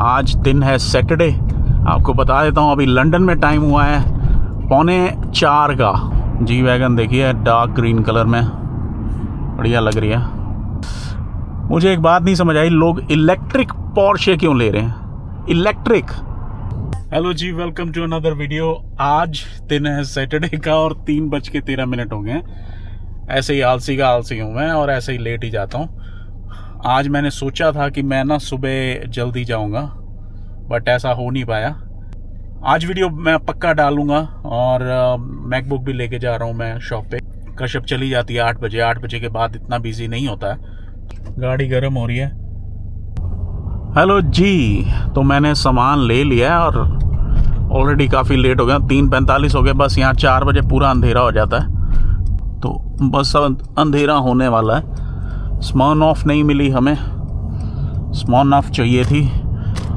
आज दिन है सैटरडे। आपको बता देता हूँ अभी लंदन में टाइम हुआ है 3:45 का। जी वैगन देखिए डार्क ग्रीन कलर में बढ़िया लग रही है। मुझे एक बात नहीं समझ आई, लोग इलेक्ट्रिक पोर्शे क्यों ले रहे हैं, इलेक्ट्रिक। हेलो जी, वेलकम टू अनदर वीडियो। आज दिन है सैटरडे का और 3:13 हो गए। ऐसे ही आलसी का आलसी हूँ मैं और ऐसे ही लेट ही जाता हूँ। आज मैंने सोचा था कि मैं ना सुबह जल्दी जाऊँगा, बट ऐसा हो नहीं पाया। आज वीडियो मैं पक्का डालूँगा और मैकबुक भी लेके जा रहा हूँ मैं शॉप पे। कश्यप चली जाती है 8 बजे। 8 बजे के बाद इतना बिजी नहीं होता है। गाड़ी गर्म हो रही है। हेलो जी, तो मैंने सामान ले लिया और ऑलरेडी काफ़ी लेट हो गया। 3:45 हो गए। बस यहाँ 4 बजे पूरा अंधेरा हो जाता है, तो बस अंधेरा होने वाला है। स्मॉर्नॉफ नहीं मिली हमें, स्मॉर्नॉफ चाहिए थी।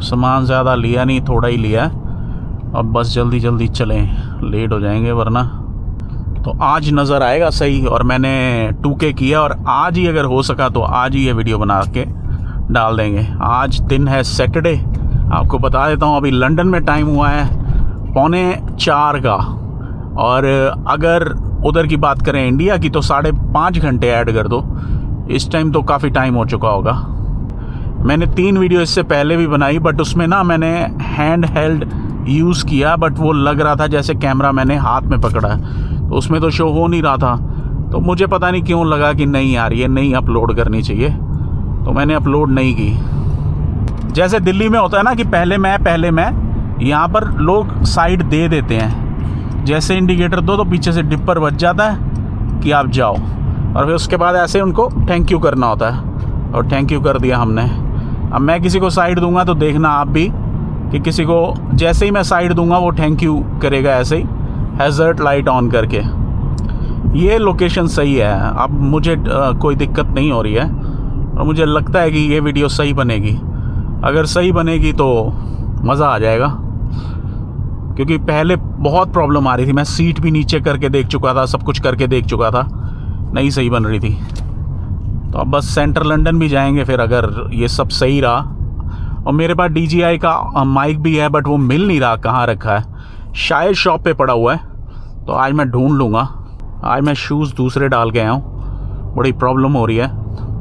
सामान ज़्यादा लिया नहीं, थोड़ा ही लिया। अब बस जल्दी जल्दी चलें, लेट हो जाएंगे वरना। तो आज नज़र आएगा सही। और मैंने 2K किया और आज ही अगर हो सका तो आज ही ये वीडियो बना के डाल देंगे। आज दिन है सैटरडे। आपको बता देता हूँ अभी लंदन में टाइम हुआ है 3:45 का। और अगर उधर की बात करें इंडिया की तो 5.5 घंटे ऐड कर दो। इस टाइम तो काफ़ी टाइम हो चुका होगा। मैंने 3 वीडियो इससे पहले भी बनाई, बट उसमें ना मैंने हैंड हेल्ड यूज़ किया, बट वो लग रहा था जैसे कैमरा मैंने हाथ में पकड़ा है, तो उसमें तो शो हो नहीं रहा था। तो मुझे पता नहीं क्यों लगा कि नहीं यार ये नहीं अपलोड करनी चाहिए, तो मैंने अपलोड नहीं की। जैसे दिल्ली में होता है ना कि पहले मैं, यहाँ पर लोग साइड दे देते हैं। जैसे इंडिकेटर दो तो पीछे से डिपर बज जाता है कि आप जाओ, और फिर उसके बाद ऐसे उनको थैंक यू करना होता है। और थैंक यू कर दिया हमने। अब मैं किसी को साइड दूंगा तो देखना आप भी कि किसी को जैसे ही मैं साइड दूंगा वो थैंक यू करेगा, ऐसे ही हैज़र्ड लाइट ऑन करके। ये लोकेशन सही है। अब मुझे कोई दिक्कत नहीं हो रही है और मुझे लगता है कि ये वीडियो सही बनेगी। अगर सही बनेगी तो मज़ा आ जाएगा, क्योंकि पहले बहुत प्रॉब्लम आ रही थी। मैं सीट भी नीचे करके देख चुका था, सब कुछ करके देख चुका था, नहीं सही बन रही थी। तो अब बस सेंट्रल लंदन भी जाएंगे फिर, अगर ये सब सही रहा। और मेरे पास DJI का माइक भी है, बट वो मिल नहीं रहा, कहाँ रखा है। शायद शॉप पे पड़ा हुआ है, तो आज मैं ढूंढ लूँगा। आज मैं शूज़ दूसरे डाल के आया हूँ, बड़ी प्रॉब्लम हो रही है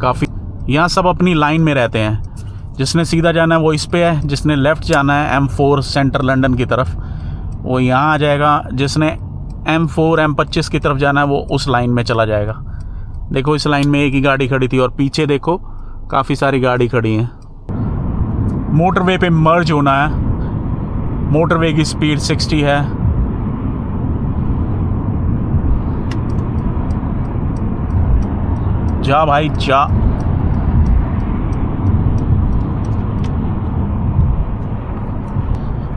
काफ़ी। यहाँ सब अपनी लाइन में रहते हैं। जिसने सीधा जाना है वो इस पे है, जिसने लेफ़्ट जाना है M4 सेंट्रल लंदन की तरफ वो यहाँ आ जाएगा। जिसने M4 M25 की तरफ जाना है वो उस लाइन में चला जाएगा। देखो इस लाइन में एक ही गाड़ी खड़ी थी और पीछे देखो काफ़ी सारी गाड़ी खड़ी हैं। मोटरवे पे मर्ज होना है। मोटरवे की स्पीड 60 है। जा भाई जा।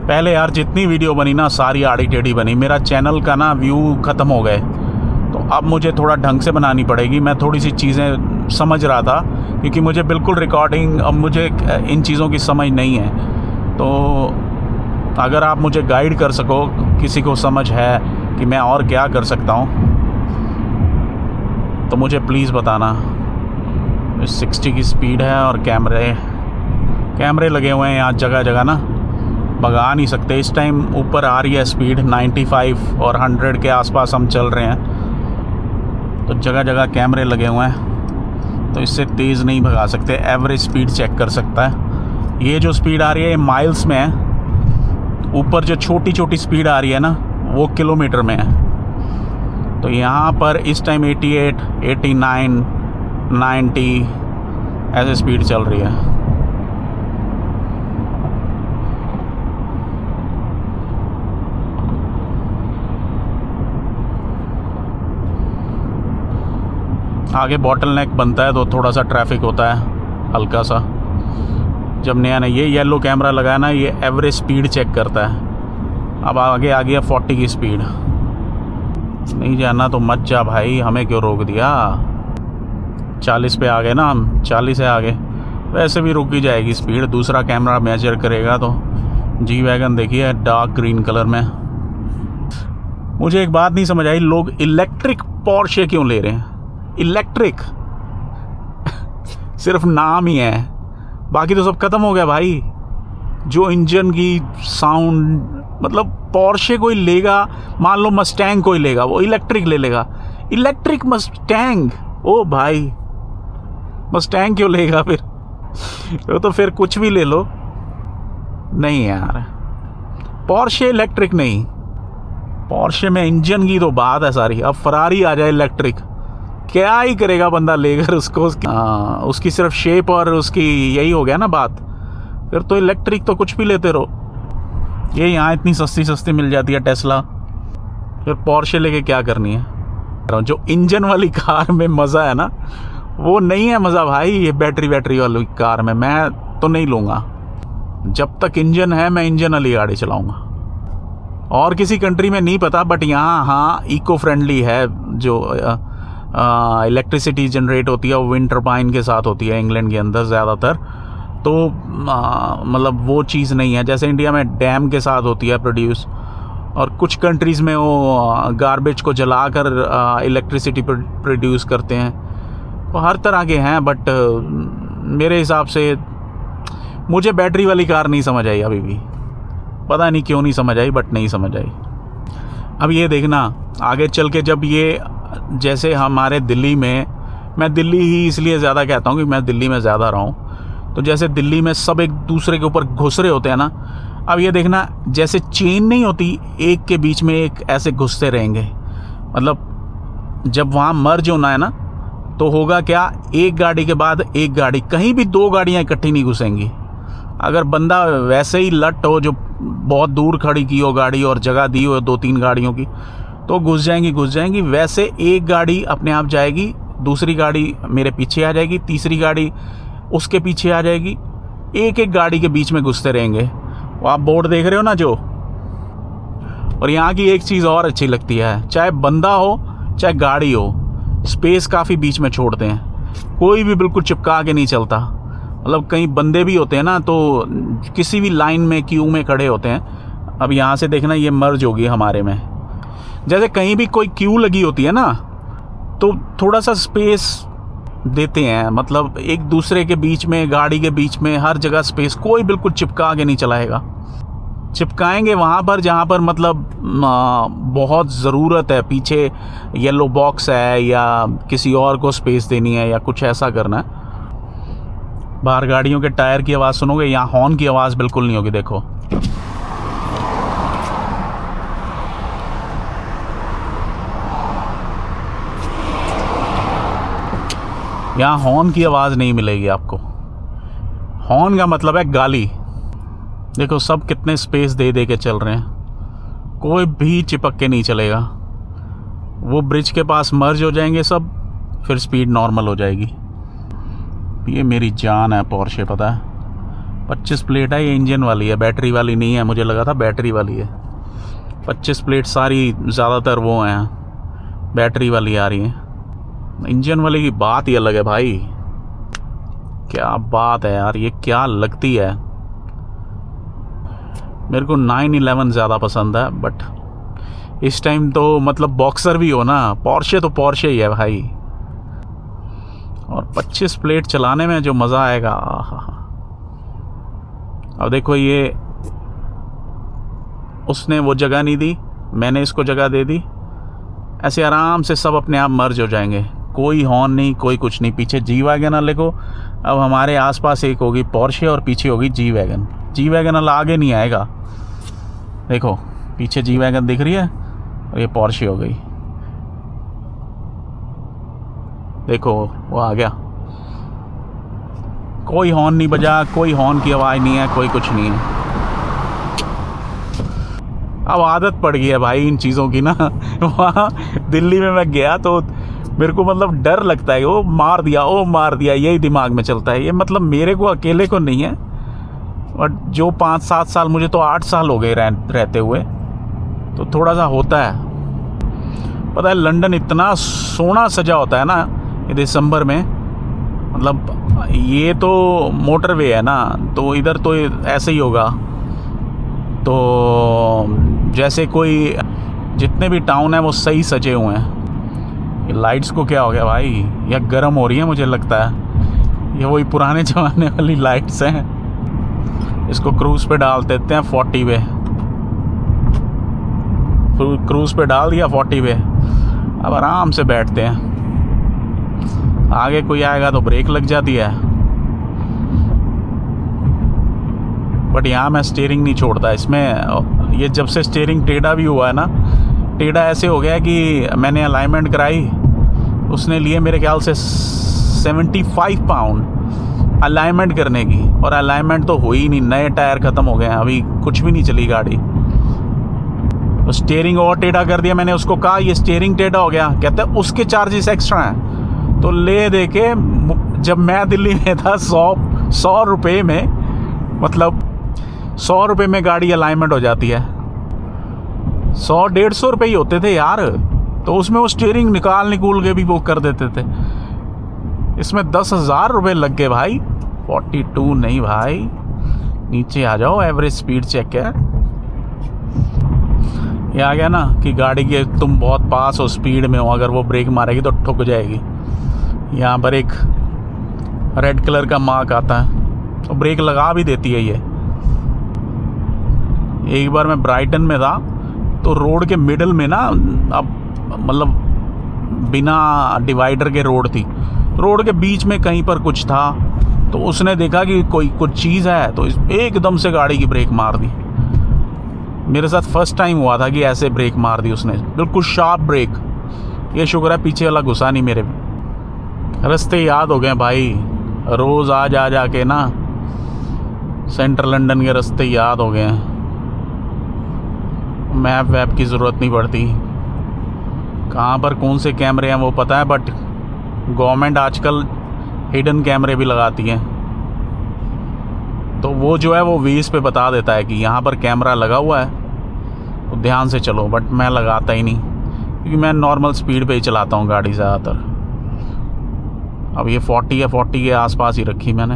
पहले यार जितनी वीडियो बनी ना सारी आड़ी टेढ़ी बनी। मेरा चैनल का ना व्यू ख़त्म हो गए, तो अब मुझे थोड़ा ढंग से बनानी पड़ेगी। मैं थोड़ी सी चीज़ें समझ रहा था, क्योंकि मुझे बिल्कुल रिकॉर्डिंग, अब मुझे इन चीज़ों की समझ नहीं है। तो अगर आप मुझे गाइड कर सको, किसी को समझ है कि मैं और क्या कर सकता हूँ, तो मुझे प्लीज़ बताना। 60 की स्पीड है और कैमरे लगे हुए हैं यहाँ जगह जगह ना, भगा नहीं सकते। इस टाइम ऊपर आ रही है स्पीड 95 और 100 के आसपास हम चल रहे हैं, तो जगह जगह कैमरे लगे हुए हैं, तो इससे तेज़ नहीं भगा सकते। एवरेज स्पीड चेक कर सकता है। ये जो स्पीड आ रही है ये माइल्स में है। ऊपर जो छोटी छोटी स्पीड आ रही है ना वो किलोमीटर में है। तो यहाँ पर इस टाइम 88, 89, 90 ऐसे स्पीड चल रही है। आगे बॉटल नेक बनता है तो थोड़ा सा ट्रैफिक होता है हल्का सा। जब नया ये येलो कैमरा लगाया ना, ये एवरेज स्पीड चेक करता है। अब आगे आ गया 40 की स्पीड। नहीं जाना तो मत जा भाई, हमें क्यों रोक दिया। 40 पे आ गए ना हम, 40 से आगे वैसे भी रुक ही जाएगी स्पीड। दूसरा कैमरा मेजर करेगा तो। जी वैगन देखिए डार्क ग्रीन कलर में। मुझे एक बात नहीं समझ आई, लोग इलेक्ट्रिक पोर्शे क्यों ले रहे हैं, इलेक्ट्रिक। सिर्फ नाम ही है, बाकी तो सब खत्म हो गया भाई। जो इंजन की साउंड, मतलब पोर्शे कोई लेगा, मान लो मस्टैंग कोई लेगा, वो इलेक्ट्रिक ले लेगा, इलेक्ट्रिक मस्टैंग, ओ भाई मस्टैंग क्यों लेगा फिर? वो तो फिर कुछ भी ले लो। नहीं यार, पोर्शे इलेक्ट्रिक नहीं, पोर्शे में इंजन की तो बात है सारी। अब फरारी आ जाए इलेक्ट्रिक, क्या ही करेगा बंदा लेकर उसको, उसकी सिर्फ शेप और उसकी यही हो गया ना बात। फिर तो इलेक्ट्रिक तो कुछ भी लेते रहो, ये यहाँ इतनी सस्ती सस्ती मिल जाती है टेस्ला, फिर पोर्शे लेके क्या करनी है। जो इंजन वाली कार में मज़ा है ना, वो नहीं है मज़ा भाई ये बैटरी वाली कार में। मैं तो नहीं लूँगा, जब तक इंजन है मैं इंजन वाली गाड़ी चलाऊँगा। और किसी कंट्री में नहीं पता, बट यहाँ हाँ इको फ्रेंडली है। जो इलेक्ट्रिसिटी जनरेट होती है वो विंड टर्बाइन के साथ होती है इंग्लैंड के अंदर ज़्यादातर, तो मतलब वो चीज़ नहीं है जैसे इंडिया में डैम के साथ होती है प्रोड्यूस। और कुछ कंट्रीज़ में वो गार्बेज को जलाकर इलेक्ट्रिसिटी प्रोड्यूस करते हैं। तो हर तरह के हैं, बट मेरे हिसाब से मुझे बैटरी वाली कार नहीं समझ आई अभी भी, पता नहीं क्यों नहीं समझ आई, बट नहीं समझ आई। अब ये देखना आगे चल के, जब ये जैसे हमारे दिल्ली में, मैं दिल्ली ही इसलिए ज़्यादा कहता हूँ कि मैं दिल्ली में ज़्यादा रहा हूँ, तो जैसे दिल्ली में सब एक दूसरे के ऊपर घुस रहे होते हैं ना, अब ये देखना जैसे चेन नहीं होती, एक के बीच में एक ऐसे घुसते रहेंगे। मतलब जब वहाँ मर्ज होना है ना, तो होगा क्या, एक गाड़ी के बाद एक गाड़ी, कहीं भी दो गाड़ियाँ इकट्ठी नहीं घुसेंगी। अगर बंदा वैसे ही लट हो, जो बहुत दूर खड़ी की हो गाड़ी और जगह दी हो 2-3 गाड़ियों की, तो घुस जाएंगी। वैसे एक गाड़ी अपने आप जाएगी, दूसरी गाड़ी मेरे पीछे आ जाएगी, तीसरी गाड़ी उसके पीछे आ जाएगी, एक एक गाड़ी के बीच में घुसते रहेंगे। वो आप बोर्ड देख रहे हो ना जो। और यहाँ की एक चीज़ और अच्छी लगती है, चाहे बंदा हो चाहे गाड़ी हो, स्पेस काफ़ी बीच में छोड़ते हैं, कोई भी बिल्कुल चिपका के नहीं चलता। मतलब कई बंदे भी होते हैं ना, तो किसी भी लाइन में क्यू में खड़े होते हैं। अब यहाँ से देखना ये मर्ज होगी हमारे में, जैसे कहीं भी कोई क्यू लगी होती है ना, तो थोड़ा सा स्पेस देते हैं, मतलब एक दूसरे के बीच में, गाड़ी के बीच में, हर जगह स्पेस, कोई बिल्कुल चिपका के नहीं चलाएगा। चिपकाएंगे वहाँ पर जहाँ पर मतलब बहुत ज़रूरत है, पीछे येलो बॉक्स है या किसी और को स्पेस देनी है या कुछ ऐसा करना है। बाहर गाड़ियों के टायर की आवाज़ सुनोगे, यहाँ हॉर्न की आवाज़ बिल्कुल नहीं होगी। देखो यहाँ हॉर्न की आवाज़ नहीं मिलेगी आपको। हॉर्न का मतलब है गाली। देखो सब कितने स्पेस दे दे के चल रहे हैं, कोई भी चिपक के नहीं चलेगा। वो ब्रिज के पास मर्ज हो जाएंगे सब, फिर स्पीड नॉर्मल हो जाएगी। ये मेरी जान है पोर्शे, पता है 25 प्लेट है, ये इंजन वाली है, बैटरी वाली नहीं है। मुझे लगा था बैटरी वाली है। 25 प्लेट सारी ज़्यादातर वो हैं, बैटरी वाली आ रही हैं। इंजन वाले की बात ही अलग है भाई, क्या बात है यार, ये क्या लगती है। मेरे को 911 ज़्यादा पसंद है, बट इस टाइम तो मतलब बॉक्सर भी हो ना, पोर्शे तो पोर्शे ही है भाई। और 25 प्लेट चलाने में जो मज़ा आएगा, अब देखो ये उसने वो जगह नहीं दी, मैंने इसको जगह दे दी, ऐसे आराम से सब अपने आप मर्ज हो जाएंगे। कोई हॉर्न नहीं, कोई कुछ नहीं। पीछे जी वैगन वाले को, अब हमारे आसपास एक होगी पोर्शे और पीछे होगी जी वैगन। जी वैगन वाला आगे नहीं आएगा। देखो पीछे जी वैगन दिख रही है और ये पोर्शे हो गई। देखो वो आ गया, कोई हॉर्न नहीं बजा, कोई हॉर्न की आवाज़ नहीं है, कोई कुछ नहीं है। अब आदत पड़ गई है भाई इन चीज़ों की ना। वहाँ दिल्ली में मैं गया तो मेरे को मतलब डर लगता है, वो मार दिया, यही दिमाग में चलता है। ये मतलब मेरे को अकेले को नहीं है, बट जो 5-7 साल, मुझे तो 8 साल हो गए रहते हुए, तो थोड़ा सा होता है। पता है लंदन इतना सोना सजा होता है ना ये दिसंबर में, मतलब ये तो मोटरवे है ना, तो इधर तो ऐसे ही होगा। तो जैसे कोई, जितने भी टाउन है वो सही सजे हुए हैं। ये लाइट्स को क्या हो गया भाई, या गर्म हो रही है मुझे लगता है, ये वही पुराने ज़माने वाली लाइट्स हैं। इसको क्रूज़ पे डाल देते हैं 40 पे। क्रूज़ पे डाल दिया 40 पे। अब आराम से बैठते हैं। आगे कोई आएगा तो ब्रेक लग जाती है, बट यहाँ मैं स्टीयरिंग नहीं छोड़ता इसमें। ये जब से स्टीयरिंग टेढ़ा भी हुआ है ना, टेढ़ा ऐसे हो गया है कि मैंने अलाइनमेंट कराई, उसने लिए मेरे ख्याल से 75 पाउंड अलाइनमेंट करने की, और अलाइनमेंट तो हुई नहीं, नए टायर ख़त्म हो गए हैं, अभी कुछ भी नहीं चली गाड़ी। तो स्टीयरिंग और टेढ़ा कर दिया। मैंने उसको कहा ये स्टीयरिंग टेढ़ा हो गया, कहते हैं उसके चार्जेस एक्स्ट्रा हैं। तो ले दे के, जब मैं दिल्ली में था 100 रुपये में, मतलब 100 रुपये में गाड़ी अलाइनमेंट हो जाती है। 100-150 रुपये ही होते थे यार, तो उसमें वो स्टीयरिंग निकाल के भी वो कर देते थे। इसमें 10,000 रुपये लग गए भाई। 42 नहीं भाई, नीचे आ जाओ, एवरेज स्पीड चेक है। ये आ गया ना कि गाड़ी के तुम बहुत पास हो, स्पीड में हो, अगर वो ब्रेक मारेगी तो ठुक जाएगी। यहाँ पर एक रेड कलर का मार्क आता है, तो ब्रेक लगा भी देती है ये। एक बार मैं ब्राइटन में था, तो रोड के मिडल में ना, अब मतलब बिना डिवाइडर के रोड थी, रोड के बीच में कहीं पर कुछ था, तो उसने देखा कि कोई कुछ चीज़ है, तो एकदम से गाड़ी की ब्रेक मार दी। मेरे साथ फर्स्ट टाइम हुआ था कि ऐसे ब्रेक मार दी उसने, बिल्कुल शार्प ब्रेक। ये शुक्र है पीछे वाला घुसा नहीं मेरे। रास्ते याद हो गए भाई, रोज़ आ जा के ना सेंट्रल लंदन के रास्ते याद हो गए हैं। मैप वैप की ज़रूरत नहीं पड़ती, कहाँ पर कौन से कैमरे हैं वो पता है, बट गवर्नमेंट आजकल हिडन कैमरे भी लगाती हैं, तो वो जो है वो वीज पे बता देता है कि यहाँ पर कैमरा लगा हुआ है, तो ध्यान से चलो। बट मैं लगाता ही नहीं, क्योंकि मैं नॉर्मल स्पीड पे ही चलाता हूँ गाड़ी ज़्यादातर। अब ये 40 या 40 के आसपास ही रखी मैंने।